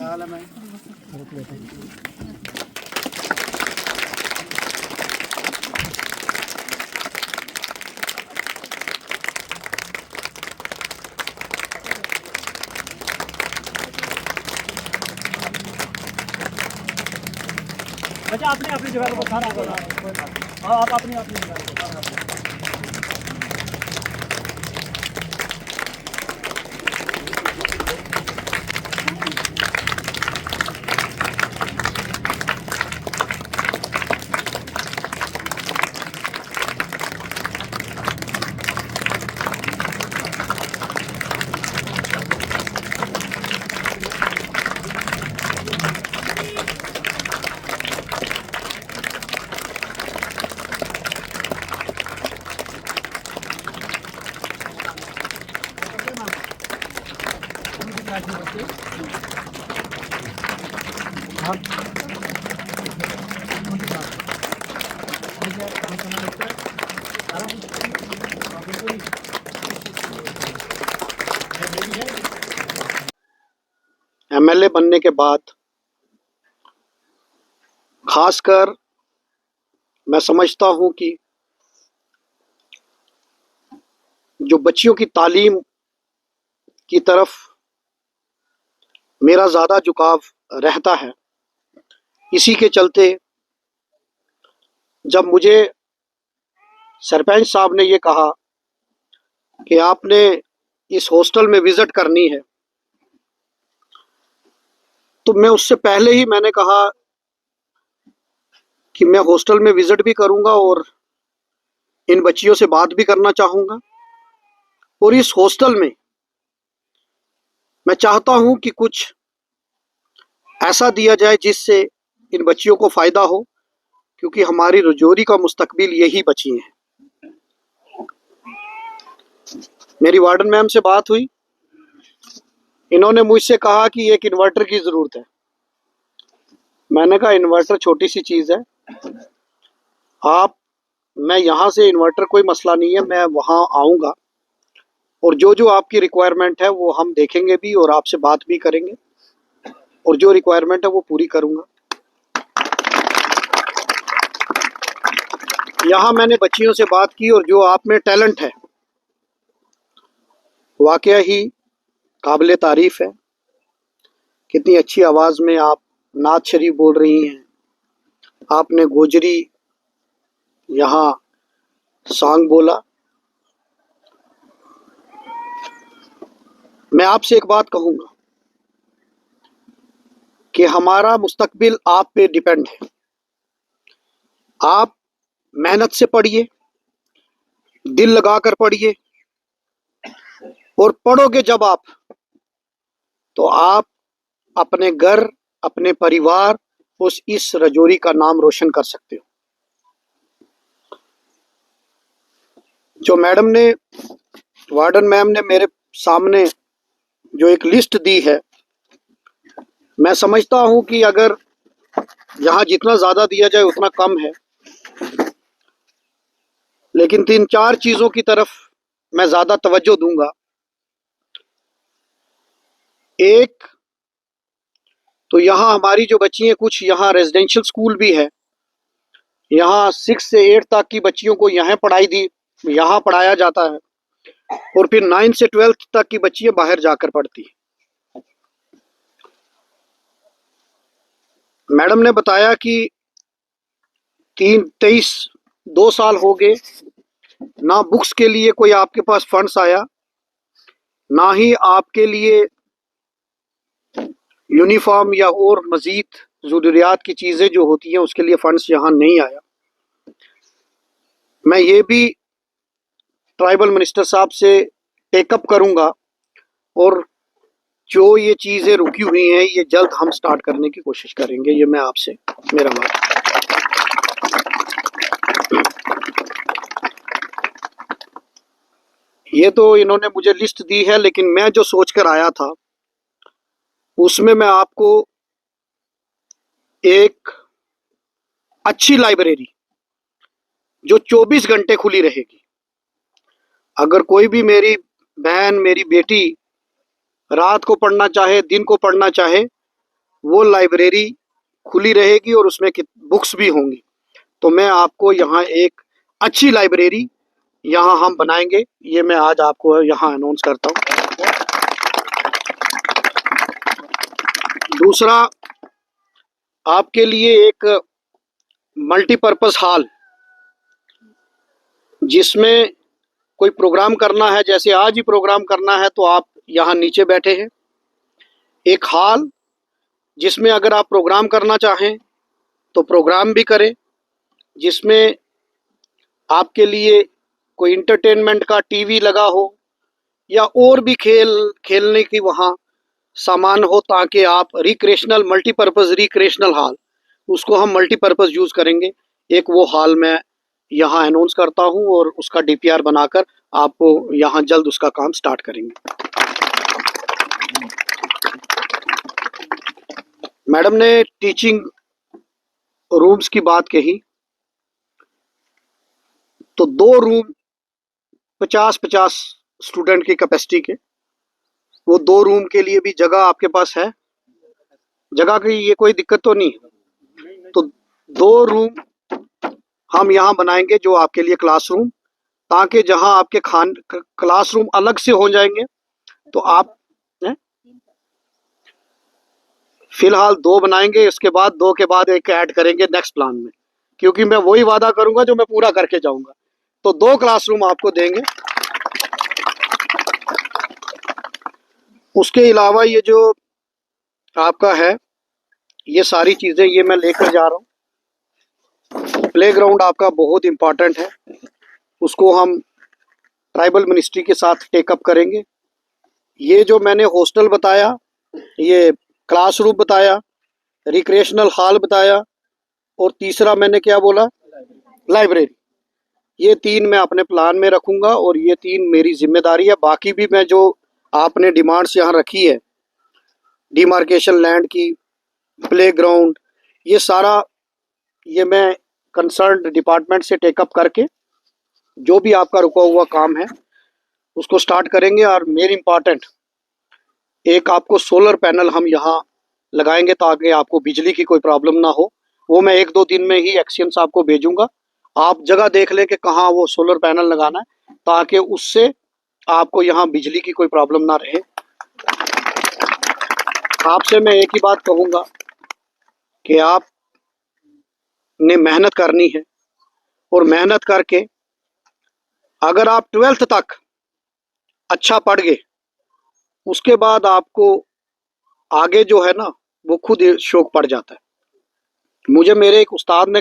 अच्छा अपनी अपनी जगह पर खाना करो। हाँ आप अपनी अपनी जगह पर खाना करो। एमएलए बनने के बाद खासकर मैं समझता हूं कि जो बच्चियों की तालीम की तरफ मेरा ज़्यादा झुकाव रहता है। इसी के चलते जब मुझे सरपंच साहब ने ये कहा कि आपने इस हॉस्टल में विज़िट करनी है, तो मैं उससे पहले ही मैंने कहा कि मैं हॉस्टल में विज़िट भी करूंगा और इन बच्चियों से बात भी करना चाहूँगा। और इस हॉस्टल में मैं चाहता हूं कि कुछ ऐसा दिया जाए जिससे इन बच्चियों को फ़ायदा हो, क्योंकि हमारी रजौरी का मुस्तकबिल यही बच्ची हैं। मेरी वार्डन मैम से बात हुई, इन्होंने मुझसे कहा कि एक इन्वर्टर की ज़रूरत है। मैंने कहा इन्वर्टर छोटी सी चीज़ है, मैं यहाँ से इन्वर्टर कोई मसला नहीं है, मैं वहाँ आऊँगा और जो जो आपकी रिक्वायरमेंट है वो हम देखेंगे भी और आपसे बात भी करेंगे और जो रिक्वायरमेंट है वो पूरी करूँगा। यहाँ मैंने बच्चियों से बात की और जो आप में टैलेंट है वाकया ही काबिले तारीफ़ है। कितनी अच्छी आवाज़ में आप नात शरीफ बोल रही हैं, आपने गोजरी यहाँ सॉन्ग बोला। मैं आपसे एक बात कहूँगा कि हमारा मुस्तकबिल आप पे डिपेंड है। आप मेहनत से पढ़िए, दिल लगाकर पढ़िए और पढ़ोगे जब आप, तो आप अपने घर, अपने परिवार, इस रजौरी का नाम रोशन कर सकते हो। जो मैडम ने, वार्डन मैम ने मेरे सामने जो एक लिस्ट दी है, मैं समझता हूं कि अगर यहाँ जितना ज़्यादा दिया जाए उतना कम है, लेकिन 3-4 चीज़ों की तरफ मैं ज़्यादा तवज्जो दूंगा। एक तो यहाँ हमारी जो बच्ची हैं, कुछ यहाँ रेजिडेंशियल स्कूल भी है। यहाँ 6 से 8 तक की बच्चियों को यहाँ यहाँ पढ़ाया जाता है और फिर 9 से 12 तक की बच्चियां बाहर जाकर पढ़ती हैं। मैडम ने बताया कि 2 साल हो गए, ना बुक्स के लिए कोई आपके पास फंड्स आया, ना ही आपके लिए यूनिफॉर्म या और मजीद ज़रूरियात की चीज़ें जो होती हैं उसके लिए फंड्स यहाँ नहीं आया। मैं ये भी ट्राइबल मिनिस्टर साहब से टेकअप करूँगा और जो ये चीज़ें रुकी हुई हैं ये जल्द हम स्टार्ट करने की कोशिश करेंगे। ये मैं आपसे मेरा बात। ये तो इन्होंने मुझे लिस्ट दी है, लेकिन मैं जो सोच कर आया था उसमें मैं आपको एक अच्छी लाइब्रेरी जो 24 घंटे खुली रहेगी, अगर कोई भी मेरी बहन, मेरी बेटी रात को पढ़ना चाहे, दिन को पढ़ना चाहे, वो लाइब्रेरी खुली रहेगी और उसमें बुक्स भी होंगी। तो मैं आपको यहाँ एक अच्छी लाइब्रेरी यहाँ हम बनाएंगे, ये मैं आज आपको यहाँ अनाउंस करता हूँ। दूसरा, आपके लिए एक मल्टीपर्पस हॉल, जिसमें कोई प्रोग्राम करना है, जैसे आज ही प्रोग्राम करना है तो आप यहाँ नीचे बैठे हैं। एक हॉल जिसमें अगर आप प्रोग्राम करना चाहें तो प्रोग्राम भी करें, जिसमें आपके लिए कोई इंटरटेनमेंट का टीवी लगा हो या और भी खेलने की वहाँ सामान हो, ताकि आप रिक्रिएशनल मल्टीपर्पज़ रिक्रिएशनल हॉल, उसको हम मल्टीपर्पज़ यूज़ करेंगे। एक वो हॉल मैं यहाँ अनाउंस करता हूँ और उसका डीपीआर बनाकर आपको यहाँ जल्द उसका काम स्टार्ट करेंगे। मैडम ने टीचिंग रूम्स की बात कही, तो 2 रूम 50-50 स्टूडेंट की कैपेसिटी के, वो 2 रूम के लिए भी जगह आपके पास है? जगह की ये कोई दिक्कत तो नहीं? तो 2 रूम हम यहाँ बनाएंगे जो आपके लिए क्लासरूम, ताकि जहाँ आपके क्लासरूम अलग से हो जाएंगे तो आप फिलहाल 2 बनाएंगे, इसके बाद 2 के बाद एक ऐड करेंगे नेक्स्ट प्लान में, क्योंकि मैं वही वादा करूंगा जो मैं पूरा करके जाऊंगा। तो 2 क्लासरूम आपको देंगे। उसके अलावा ये जो आपका है, ये सारी चीज़ें ये मैं लेकर जा रहा हूँ। प्लेग्राउंड आपका बहुत इम्पॉर्टेंट है, उसको हम ट्राइबल मिनिस्ट्री के साथ टेकअप करेंगे। ये जो मैंने हॉस्टल बताया, ये क्लासरूम बताया, रिक्रिएशनल हॉल बताया, और तीसरा मैंने क्या बोला, लाइब्रेरी, ये 3 मैं अपने प्लान में रखूँगा और ये 3 मेरी जिम्मेदारी है। बाकी भी मैं जो आपने डिमांड्स यहाँ रखी है, डिमार्केशन लैंड की, प्लेग्राउंड, ये सारा ये मैं कंसर्न्ड डिपार्टमेंट से टेकअप करके जो भी आपका रुका हुआ काम है उसको स्टार्ट करेंगे। और मेन इम्पॉर्टेंट, एक आपको सोलर पैनल हम यहाँ लगाएंगे ताकि आपको बिजली की कोई प्रॉब्लम ना हो। वो मैं 1-2 दिन में ही एक्शंस आपको भेजूंगा। आप जगह देख लें कि कहाँ वो सोलर पैनल लगाना है, ताकि उससे आपको यहाँ बिजली की कोई प्रॉब्लम ना रहे। आपसे मैं एक ही बात कहूँगा कि आपने मेहनत करनी है, और मेहनत करके अगर आप 12th तक अच्छा पढ़ गए, उसके बाद आपको आगे जो है ना वो खुद शौक पड़ जाता है। मुझे मेरे एक उस्ताद ने